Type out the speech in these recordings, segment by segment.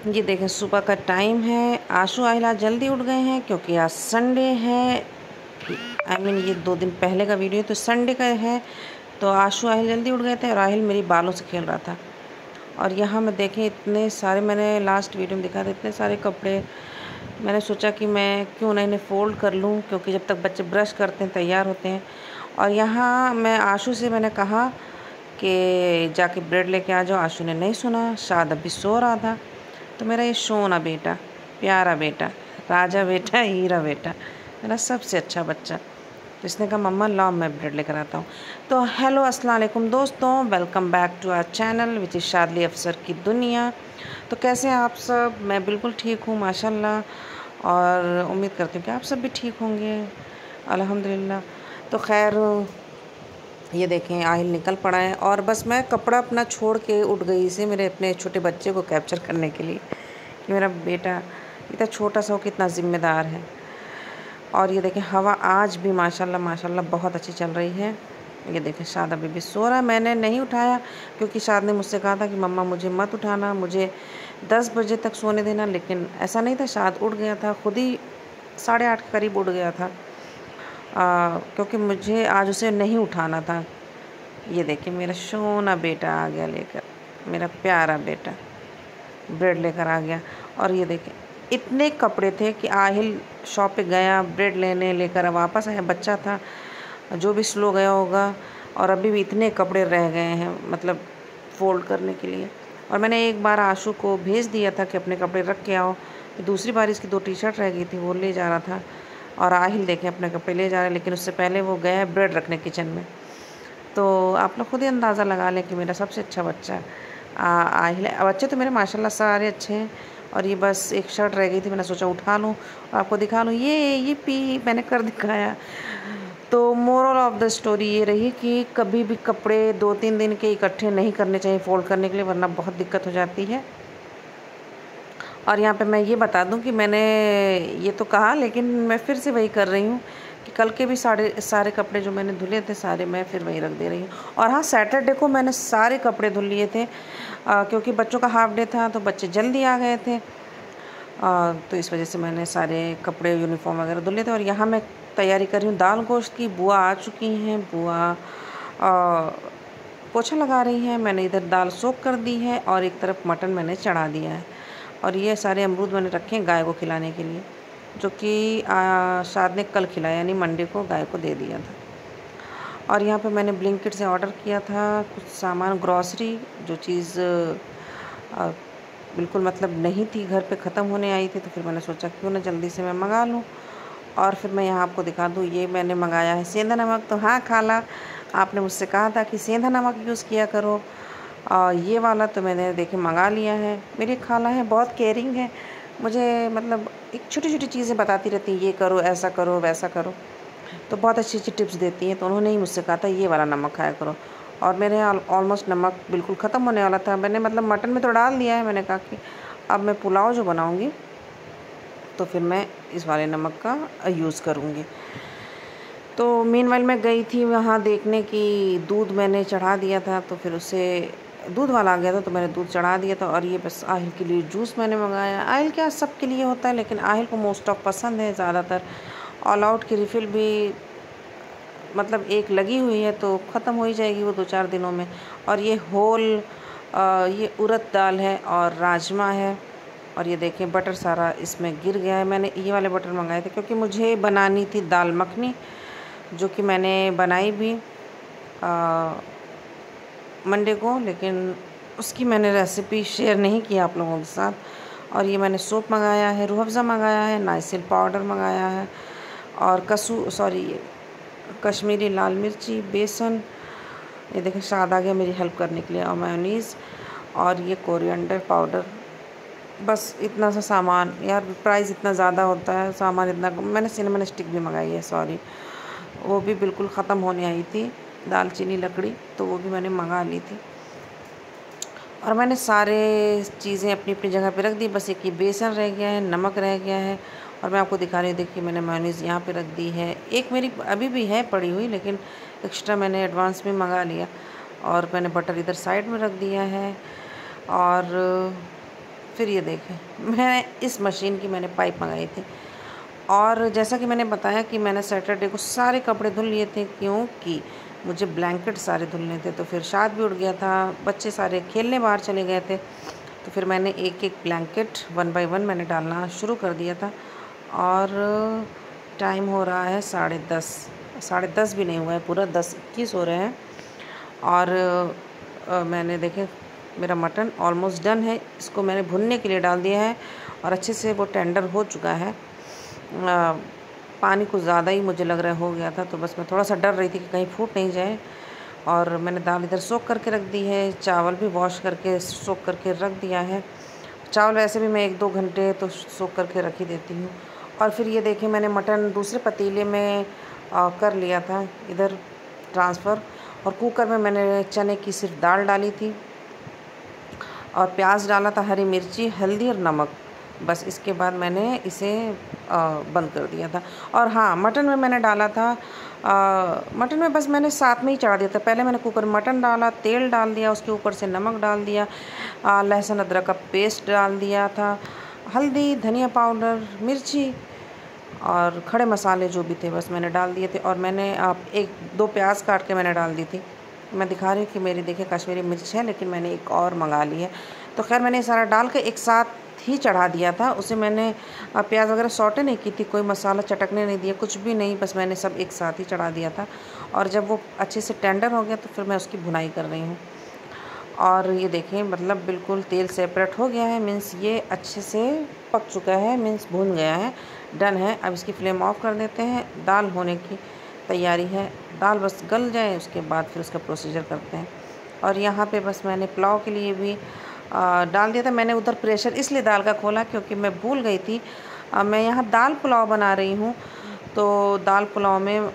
ये देखें सुबह का टाइम है। आशु आहिला जल्दी उठ गए हैं क्योंकि आज संडे है। ये 2 दिन पहले का वीडियो तो संडे का है। तो आशु आहिल जल्दी उठ गए थे और आहिल मेरी बालों से खेल रहा था। और यहाँ मैं देखें इतने सारे, मैंने लास्ट वीडियो में दिखा था, इतने सारे कपड़े। मैंने सोचा कि मैं क्यों ना इन्हें फ़ोल्ड कर लूँ, क्योंकि जब तक बच्चे ब्रश करते हैं तैयार होते हैं। और यहाँ मैं आशु से मैंने कहा कि जाके ब्रेड लेके आ जाओ। आशु ने नहीं सुना, शायद अभी सो रहा था। तो मेरा ये सोना बेटा, प्यारा बेटा, राजा बेटा, हीरा बेटा, मेरा सबसे अच्छा बच्चा, तो इसने कहा मम्मा लाओ मैं ब्रेड लेकर आता हूँ। तो हेलो अस्सलाम वालेकुम दोस्तों, welcome back to our channel which is Shadli Afsar की दुनिया। तो कैसे हैं आप सब? मैं बिल्कुल ठीक हूँ माशाल्लाह, और उम्मीद करती हूँ कि आप सब भी ठीक होंगे अल्हम्दुलिल्लाह। तो खैर ये देखें आहिल निकल पड़ा है और बस मैं कपड़ा अपना छोड़ के उठ गई से मेरे अपने छोटे बच्चे को कैप्चर करने के लिए कि मेरा बेटा इतना छोटा सा हो, कितना ज़िम्मेदार है। और ये देखें हवा आज भी माशाल्लाह माशाल्लाह बहुत अच्छी चल रही है। ये देखें शाद अभी भी सो रहा है। मैंने नहीं उठाया क्योंकि शाद ने मुझसे कहा था कि मम्मा मुझे मत उठाना, मुझे 10 बजे तक सोने देना। लेकिन ऐसा नहीं था, शाद उठ गया था, खुद ही 8:30 के करीब उठ गया था, क्योंकि मुझे आज उसे नहीं उठाना था। ये देखिए मेरा सोना बेटा आ गया लेकर, मेरा प्यारा बेटा ब्रेड लेकर आ गया। और ये देखिए इतने कपड़े थे कि आहिल शॉप पे गया ब्रेड लेने, लेकर वापस आया। बच्चा था जो भी स्लो गया होगा, और अभी भी इतने कपड़े रह गए हैं मतलब फ़ोल्ड करने के लिए। और मैंने एक बार आशु को भेज दिया था कि अपने कपड़े रख के आओ, तो दूसरी बार इसकी 2 टी-शर्ट रह गई थी, वो ले जा रहा था। और आहिल देखें अपने कपड़े ले जा रहे हैं, लेकिन उससे पहले वो गया है ब्रेड रखने किचन में। तो आप लोग खुद ही अंदाज़ा लगा लें कि मेरा सबसे अच्छा बच्चा आहिल है। बच्चे तो मेरे माशाल्लाह सारे अच्छे हैं। और ये बस एक शर्ट रह गई थी, मैंने सोचा उठा लूँ और आपको दिखा लूँ। ये पी मैंने कर दिखाया। तो मोरल ऑफ़ द स्टोरी ये रही कि कभी भी कपड़े 2-3 दिन के इकट्ठे नहीं करने चाहिए फ़ोल्ड करने के लिए, वरना बहुत दिक्कत हो जाती है। और यहाँ पे मैं ये बता दूँ कि मैंने ये तो कहा, लेकिन मैं फिर से वही कर रही हूँ कि कल के भी सारे कपड़े जो मैंने धुले थे सारे मैं फिर वही रख दे रही हूँ। और हाँ, सैटरडे को मैंने सारे कपड़े धुल लिए थे, क्योंकि बच्चों का हाफ डे था तो बच्चे जल्दी आ गए थे। तो इस वजह से मैंने सारे कपड़े यूनिफॉर्म वगैरह धुल लिए थे। और यहाँ मैं तैयारी कर रही हूँ दाल गोश्त की। बुआ आ चुकी हैं, बुआ पोछा लगा रही हैं। मैंने इधर दाल सोक कर दी है और एक तरफ मटन मैंने चढ़ा दिया है। और ये सारे अमरूद मैंने रखे हैं गाय को खिलाने के लिए, जो कि शाद ने कल खिलाया, यानी मंडे को गाय को दे दिया था। और यहाँ पे मैंने ब्लिंकिट से ऑर्डर किया था कुछ सामान, ग्रॉसरी, जो चीज़ बिल्कुल मतलब नहीं थी, घर पे ख़त्म होने आई थी। तो फिर मैंने सोचा क्यों ना जल्दी से मैं मंगा लूँ। और फिर मैं यहाँ आपको दिखा दूँ, ये मैंने मंगाया है सेंधा नमक। तो हाँ खाला, आपने मुझसे कहा था कि सेंधा नमक यूज़ किया करो। ये वाला तो मैंने देखे मंगा लिया है। मेरी खाला है, बहुत केयरिंग है, मुझे मतलब एक छोटी-छोटी चीज़ें बताती रहती हैं, ये करो, ऐसा करो, वैसा करो। तो बहुत अच्छी-अच्छी टिप्स देती हैं। तो उन्होंने ही मुझसे कहा था ये वाला नमक खाया करो। और मेरे यहाँ ऑलमोस्ट नमक बिल्कुल ख़त्म होने वाला था। मैंने मतलब मटन में तो डाल दिया है। मैंने कहा कि अब मैं पुलाव जो बनाऊँगी तो फिर मैं इस वाले नमक का यूज़ करूँगी। तो मीनवाइल मैं गई थी वहाँ देखने की दूध मैंने चढ़ा दिया था, तो फिर उससे दूध वाला आ गया था तो मैंने दूध चढ़ा दिया था। और ये बस आहिल के लिए जूस मैंने मंगाया। आहिल क्या सबके लिए होता है, लेकिन आहिल को मोस्ट ऑफ पसंद है ज़्यादातर। ऑल आउट की रिफ़िल भी मतलब एक लगी हुई है, तो ख़त्म हो ही जाएगी वो 2-4 दिनों में। और ये ये उड़द दाल है और राजमा है। और ये देखें बटर सारा इसमें गिर गया है। मैंने ये वाले बटर मंगाए थे क्योंकि मुझे बनानी थी दाल मखनी, जो कि मैंने बनाई भी मंडे को, लेकिन उसकी मैंने रेसिपी शेयर नहीं की आप लोगों के साथ। और ये मैंने सोप मंगाया है, रूह अफ़ज़ा मंगाया है, नाइसिल पाउडर मंगाया है, और कश्मीरी लाल मिर्ची, बेसन। ये देखें शाद आ गया मेरी हेल्प करने के लिए, और मेयोनीज़, और ये कोरिएंडर पाउडर। बस इतना सा सामान। यार प्राइस इतना ज़्यादा होता है, सामान इतना। मैंने सिनेमन स्टिक भी मंगाई है, सॉरी, वो भी बिल्कुल ख़त्म होने आई थी, दालचीनी लकड़ी, तो वो भी मैंने मंगा ली थी। और मैंने सारे चीज़ें अपनी अपनी जगह पे रख दी, बस एक ये बेसन रह गया है, नमक रह गया है। और मैं आपको दिखा रही हूँ, देखिए मैंने मेयोनीज़ यहाँ पे रख दी है। एक मेरी अभी भी है पड़ी हुई, लेकिन एक्स्ट्रा मैंने एडवांस में मंगा लिया। और मैंने बटर इधर साइड में रख दिया है। और फिर ये देखें, मैं इस मशीन की मैंने पाइप मंगाई थी। और जैसा कि मैंने बताया कि मैंने सैटरडे को सारे कपड़े धुल लिए थे, क्योंकि मुझे ब्लैंकेट सारे धुलने थे। तो फिर शाद भी उठ गया था, बच्चे सारे खेलने बाहर चले गए थे, तो फिर मैंने एक एक ब्लैंकेट 1 बाय 1 मैंने डालना शुरू कर दिया था। और टाइम हो रहा है 10:30, 10:30 भी नहीं हुआ है, पूरा 10:21 हो रहे हैं। और मैंने देखे मेरा मटन ऑलमोस्ट डन है। इसको मैंने भुनने के लिए डाल दिया है और अच्छे से वो टेंडर हो चुका है। पानी कुछ ज़्यादा ही मुझे लग रहा हो गया था, तो बस मैं थोड़ा सा डर रही थी कि कहीं फूट नहीं जाए। और मैंने दाल इधर सोख करके रख दी है, चावल भी वॉश करके सोख करके रख दिया है। चावल वैसे भी मैं 1-2 घंटे तो सोख करके रख ही देती हूँ। और फिर ये देखिए मैंने मटन दूसरे पतीले में कर लिया था इधर ट्रांसफ़र। और कुकर में मैंने चने की सिर्फ दाल डाली थी और प्याज डाला था, हरी मिर्ची, हल्दी और नमक। बस इसके बाद मैंने इसे बंद कर दिया था। और हाँ, मटन में मैंने डाला था मटन में बस मैंने साथ में ही चढ़ा दिया था। पहले मैंने कुकर में मटन डाला, तेल डाल दिया, उसके ऊपर से नमक डाल दिया, लहसुन अदरक का पेस्ट डाल दिया था, हल्दी, धनिया पाउडर, मिर्ची और खड़े मसाले जो भी थे बस मैंने डाल दिए थे। और मैंने 1-2 प्याज काट के मैंने डाल दी थी। मैं दिखा रही हूँ कि मेरी देखिए कश्मीरी मिर्च है, लेकिन मैंने एक और मंगा ली है। तो खैर मैंने सारा डाल के एक साथ ही चढ़ा दिया था। उसे मैंने प्याज वगैरह सौटे नहीं की थी, कोई मसाला चटकने नहीं दिया, कुछ भी नहीं, बस मैंने सब एक साथ ही चढ़ा दिया था। और जब वो अच्छे से टेंडर हो गया तो फिर मैं उसकी भुनाई कर रही हूँ। और ये देखें मतलब बिल्कुल तेल सेपरेट हो गया है, मीन्स ये अच्छे से पक चुका है, मीन्स भुन गया है, डन है। अब इसकी फ्लेम ऑफ कर देते हैं। दाल होने की तैयारी है, दाल बस गल जाए उसके बाद फिर उसका प्रोसीजर करते हैं। और यहाँ पे बस मैंने पुलाव के लिए भी डाल दिया था। मैंने उधर प्रेशर इसलिए दाल का खोला क्योंकि मैं भूल गई थी। मैं यहाँ दाल पुलाव बना रही हूँ, तो दाल पुलाव में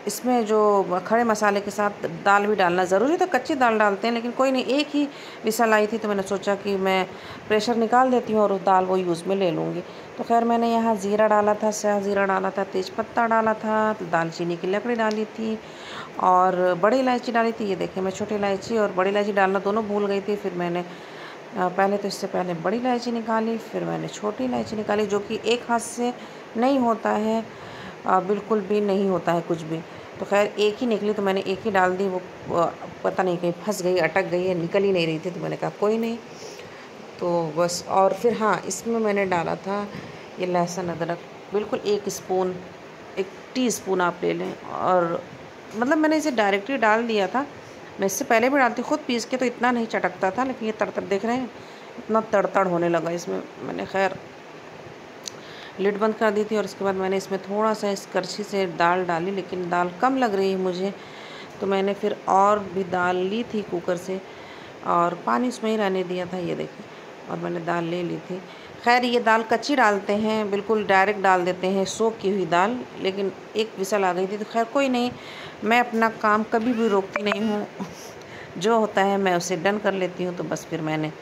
इसमें जो खड़े मसाले के साथ दाल भी डालना ज़रूरी था। कच्ची दाल डालते हैं, लेकिन कोई नहीं, एक ही विसल आई थी तो मैंने सोचा कि मैं प्रेशर निकाल देती हूँ और उस दाल वो यूज़ में ले लूँगी। तो खैर मैंने यहाँ ज़ीरा डाला था, स्याह ज़ीरा डाला था, तेज़पत्ता डाला था, दालचीनी की लकड़ी डाली थी और बड़ी इलायची डाली थी। ये देखें मैं छोटी इलायची और बड़ी इलायची डालना दोनों भूल गई थी। फिर मैंने पहले तो इससे पहले बड़ी इलायची निकाली, फिर मैंने छोटी इलायची निकाली, जो कि एक हाथ से नहीं होता है, बिल्कुल भी नहीं होता है कुछ भी। तो खैर एक ही निकली तो मैंने एक ही डाल दी। वो पता नहीं कहीं फंस गई, अटक गई है, निकल ही नहीं रही थी, तो मैंने कहा कोई नहीं, तो बस। और फिर हाँ, इसमें मैंने डाला था ये लहसुन अदरक, बिल्कुल 1 स्पून, 1 टीस्पून आप ले लें। और मतलब मैंने इसे डायरेक्टली डाल दिया था, मैं इससे पहले भी डालती खुद पीस के, तो इतना नहीं चटकता था, लेकिन ये तड़तड़ देख रहे हैं इतना तड़तड़ होने लगा इसमें। मैंने खैर लिड बंद कर दी थी और उसके बाद मैंने इसमें थोड़ा सा इस करछी से दाल डाली, लेकिन दाल कम लग रही है मुझे, तो मैंने फिर और भी दाल ली थी कुकर से और पानी उसमें ही रहने दिया था। ये देखिए, और मैंने दाल ले ली थी। खैर ये दाल कच्ची डालते हैं, बिल्कुल डायरेक्ट डाल देते हैं सोख की हुई दाल, लेकिन एक विसल आ गई थी, तो खैर कोई नहीं, मैं अपना काम कभी भी रोकती नहीं हूँ। जो होता है मैं उसे डन कर लेती हूँ। तो बस फिर मैंने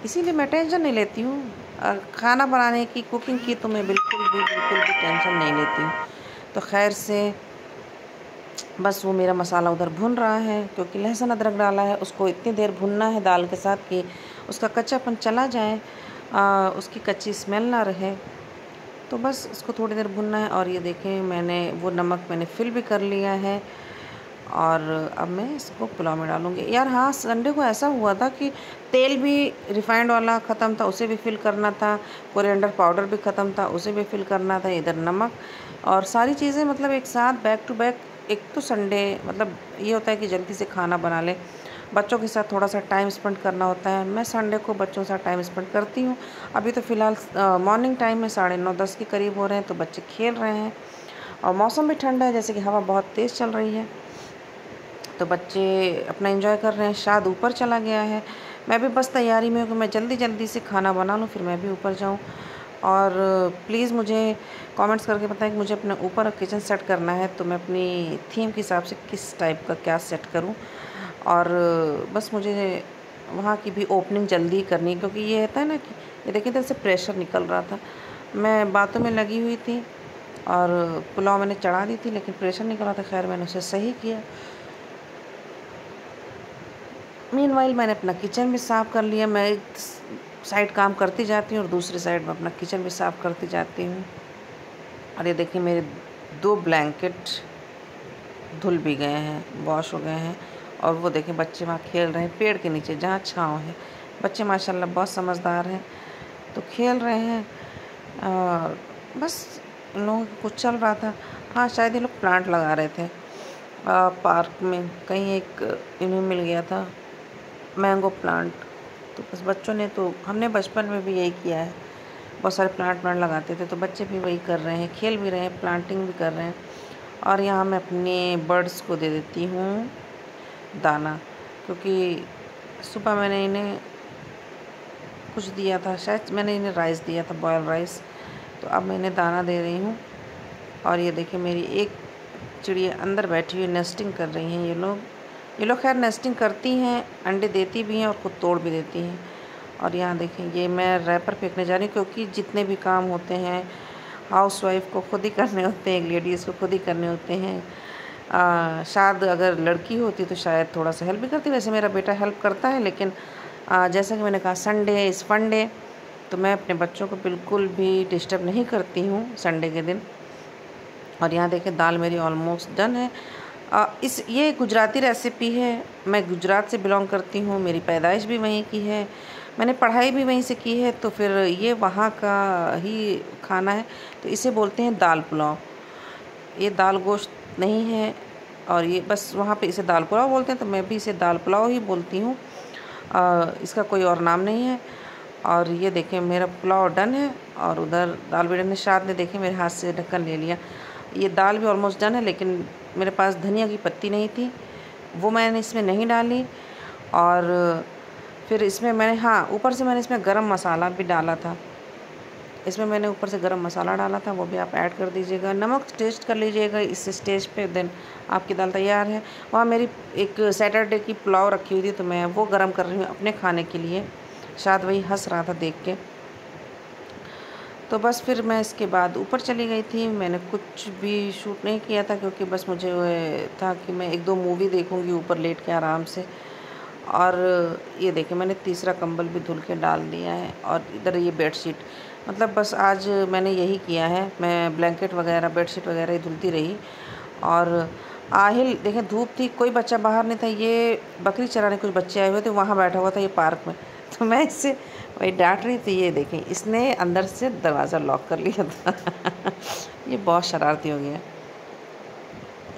इसीलिए मैं टेंशन नहीं लेती हूँ खाना बनाने की, कुकिंग की तो मैं बिल्कुल भी टेंशन नहीं लेती हूँ। तो खैर से बस वो मेरा मसाला उधर भुन रहा है, क्योंकि लहसुन अदरक डाला है, उसको इतनी देर भुनना है दाल के साथ कि उसका कच्चापन चला जाए, उसकी कच्ची स्मेल ना रहे, तो बस उसको थोड़ी देर भुनना है। और ये देखें मैंने वो नमक मैंने फिल भी कर लिया है और अब मैं इसको पुलाव में डालूँगी। यार हाँ, संडे को ऐसा हुआ था कि तेल भी रिफ़ाइंड वाला ख़त्म था, उसे भी फिल करना था, कोरिएंडर पाउडर भी ख़त्म था, उसे भी फिल करना था, इधर नमक और सारी चीज़ें मतलब एक साथ बैक टू बैक। एक तो संडे मतलब ये होता है कि जल्दी से खाना बना लें, बच्चों के साथ थोड़ा सा टाइम स्पेंड करना होता है। मैं संडे को बच्चों के साथ टाइम स्पेंड करती हूँ। अभी तो फ़िलहाल मॉर्निंग टाइम में 9:30-10 के करीब हो रहे हैं, तो बच्चे खेल रहे हैं और मौसम भी ठंडा है, जैसे कि हवा बहुत तेज़ चल रही है, तो बच्चे अपना एंजॉय कर रहे हैं। शाद ऊपर चला गया है, मैं भी बस तैयारी में हूँ कि मैं जल्दी जल्दी से खाना बना लूँ, फिर मैं भी ऊपर जाऊँ। और प्लीज़ मुझे कमेंट्स करके बताएं कि मुझे अपने ऊपर किचन सेट करना है, तो मैं अपनी थीम के हिसाब से किस टाइप का क्या सेट करूँ। और बस मुझे वहाँ की भी ओपनिंग जल्दी करनी है, क्योंकि ये होता है ना कि ये देखिए इधर से प्रेशर निकल रहा था, मैं बातों में लगी हुई थी और पुलाव मैंने चढ़ा दी थी, लेकिन प्रेशर निकल रहा था। खैर मैंने उसे सही किया मीनवाइल मैंने अपना किचन भी साफ़ कर लिया। मैं एक साइड काम करती जाती हूँ और दूसरी साइड में अपना किचन भी साफ़ करती जाती हूँ। और ये देखिए मेरे 2 ब्लैंकेट धुल भी गए हैं, वॉश हो गए हैं। और वो देखें बच्चे वहाँ खेल रहे हैं पेड़ के नीचे जहाँ छाँव है। बच्चे माशाल्लाह बहुत समझदार हैं, तो खेल रहे हैं। और बस इन लोगों को कुछ चल रहा था। हाँ, शायद ये लोग प्लांट लगा रहे थे पार्क में। कहीं एक इन्हें मिल गया था मैंगो प्लांट, तो बस बच्चों ने, तो हमने बचपन में भी यही किया है, बहुत सारे प्लांट लगाते थे, तो बच्चे भी वही कर रहे हैं, खेल भी रहे हैं, प्लांटिंग भी कर रहे हैं। और यहाँ मैं अपने बर्ड्स को दे देती हूँ दाना, क्योंकि सुबह मैंने इन्हें कुछ दिया था, शायद मैंने इन्हें राइस दिया था, बॉयल राइस, तो अब मैं इन्हें दाना दे रही हूँ। और ये देखिए मेरी एक चिड़िया अंदर बैठी हुई नेस्टिंग कर रही हैं। ये लोग खैर नेस्टिंग करती हैं, अंडे देती भी हैं और खुद तोड़ भी देती हैं। और यहाँ देखें ये मैं रैपर फेंकने जा रही हूँ, क्योंकि जितने भी काम होते हैं हाउसवाइफ को खुद ही करने होते हैं, एक लेडीज़ को खुद ही करने होते हैं। शायद अगर लड़की होती तो शायद थोड़ा सा हेल्प भी करती। वैसे मेरा बेटा हेल्प करता है, लेकिन जैसा कि मैंने कहा संडे इज़ फन डे, तो मैं अपने बच्चों को बिल्कुल भी डिस्टर्ब नहीं करती हूँ संडे के दिन। और यहाँ देखें दाल मेरी ऑलमोस्ट डन है। ये गुजराती रेसिपी है, मैं गुजरात से बिलोंग करती हूँ, मेरी पैदाइश भी वहीं की है, मैंने पढ़ाई भी वहीं से की है, तो फिर ये वहाँ का ही खाना है। तो इसे बोलते हैं दाल पुलाव। ये दाल गोश्त नहीं है, और ये बस वहाँ पे इसे दाल पुलाव बोलते हैं, तो मैं भी इसे दाल पुलाव ही बोलती हूँ। इसका कोई और नाम नहीं है। और ये देखें मेरा पुलाव डन है, और उधर दाल भी डन है। शाद ने देखें मेरे हाथ से ढक्कन ले लिया। ये दाल भी ऑलमोस्ट डन है, लेकिन मेरे पास धनिया की पत्ती नहीं थी, वो मैंने इसमें नहीं डाली। और फिर इसमें मैंने, हाँ, ऊपर से मैंने इसमें गरम मसाला भी डाला था। इसमें मैंने ऊपर से गरम मसाला डाला था, वो भी आप ऐड कर दीजिएगा। नमक टेस्ट कर लीजिएगा इस स्टेज पे, देन आपकी दाल तैयार है। वहाँ मेरी एक सैटरडे की पुलाव रखी हुई थी, तो मैं वो गरम कर रही हूँ अपने खाने के लिए। शायद वही हंस रहा था देख के। तो बस फिर मैं इसके बाद ऊपर चली गई थी। मैंने कुछ भी शूट नहीं किया था, क्योंकि बस मुझे था कि मैं 1-2 मूवी देखूँगी ऊपर लेट के आराम से। और ये देखें मैंने तीसरा कंबल भी धुल के डाल दिया है। और इधर ये बेडशीट, मतलब बस आज मैंने यही किया है, मैं ब्लैंकेट वगैरह बेडशीट वगैरह ही धुलती रही। और आहिल देखें धूप थी, कोई बच्चा बाहर नहीं था, ये बकरी चराने कुछ बच्चे आए हुए थे, वहाँ बैठा हुआ था ये पार्क में, तो मैं इससे वही डांट रही थी। ये देखें इसने अंदर से दरवाज़ा लॉक कर लिया था ये बहुत शरारती हो गया,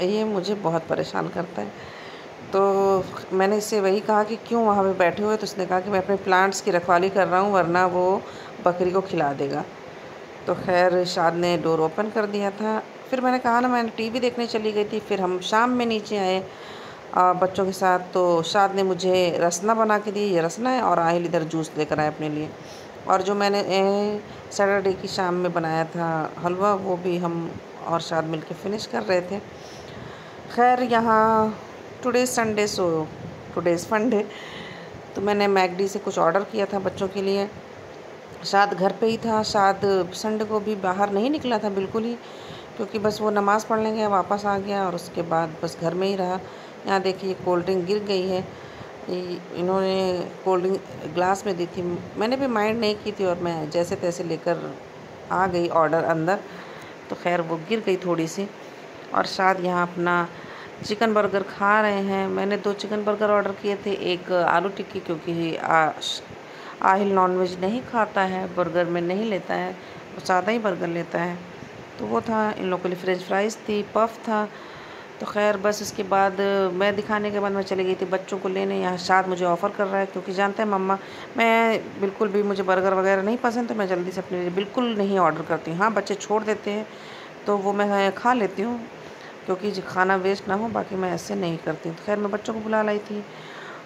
ये मुझे बहुत परेशान करता है। तो मैंने इससे वही कहा कि क्यों वहाँ पे बैठे हुए, तो उसने कहा कि मैं अपने प्लांट्स की रखवाली कर रहा हूँ, वरना वो बकरी को खिला देगा। तो खैर शाद ने डोर ओपन कर दिया था। फिर मैंने कहा ना, मैंने टीवी देखने चली गई थी। फिर हम शाम में नीचे आए बच्चों के साथ, तो शाद ने मुझे रसना बना के दी, ये रसना है, और आहिल इधर जूस लेकर आए अपने लिए। और जो मैंने सैटरडे की शाम में बनाया था हलवा, वो भी हम और शाद मिल के फिनिश कर रहे थे। खैर यहाँ today Sunday, so today's fun day, तो मैंने मैकडी से कुछ ऑर्डर किया था बच्चों के लिए। शाद घर पे ही था, शाद संडे को भी बाहर नहीं निकला था बिल्कुल ही, क्योंकि बस वो नमाज़ पढ़ने गया, वापस आ गया, और उसके बाद बस घर में ही रहा। यहाँ देखिए कोल्ड ड्रिंक गिर गई है, इन्होंने कोल्ड ड्रिंक ग्लास में दी थी, मैंने भी माइंड नहीं की थी, और मैं जैसे तैसे लेकर आ गई ऑर्डर अंदर, तो खैर वो गिर गई थोड़ी सी। और शाद यहाँ अपना चिकन बर्गर खा रहे हैं। मैंने 2 चिकन बर्गर ऑर्डर किए थे, एक आलू टिक्की, क्योंकि आहिल नॉनवेज नहीं खाता है, बर्गर में नहीं लेता है, वो सादा ही बर्गर लेता है, तो वो था। इन लोगों के लिए फ्रेंच फ्राइज़ थी, पफ था। तो खैर बस इसके बाद मैं दिखाने के बाद मैं चली गई थी बच्चों को लेने। यहाँ शाद मुझे ऑफ़र कर रहा है, क्योंकि जानते हैं मम्मा मैं बिल्कुल भी, मुझे बर्गर वगैरह नहीं पसंद, तो मैं जल्दी से अपने लिए बिल्कुल नहीं ऑर्डर करती हूँ। हाँ, बच्चे छोड़ देते हैं तो वो मैं खा लेती हूँ, क्योंकि खाना वेस्ट ना हो, बाकी मैं ऐसे नहीं करती। तो खैर मैं बच्चों को बुला लाई थी।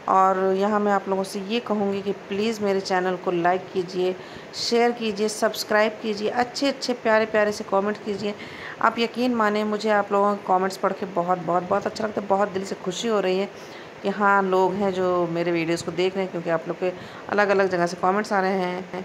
और यहाँ मैं आप लोगों से ये कहूँगी कि प्लीज़ मेरे चैनल को लाइक कीजिए, शेयर कीजिए, सब्सक्राइब कीजिए, अच्छे अच्छे प्यारे प्यारे से कमेंट कीजिए। आप यकीन माने मुझे आप लोगों के कमेंट्स पढ़ के बहुत बहुत बहुत अच्छा लगता है, बहुत दिल से खुशी हो रही है कि हाँ लोग हैं जो मेरे वीडियोज़ को देख रहे हैं, क्योंकि आप लोग के अलग अलग जगह से कमेंट्स आ रहे हैं।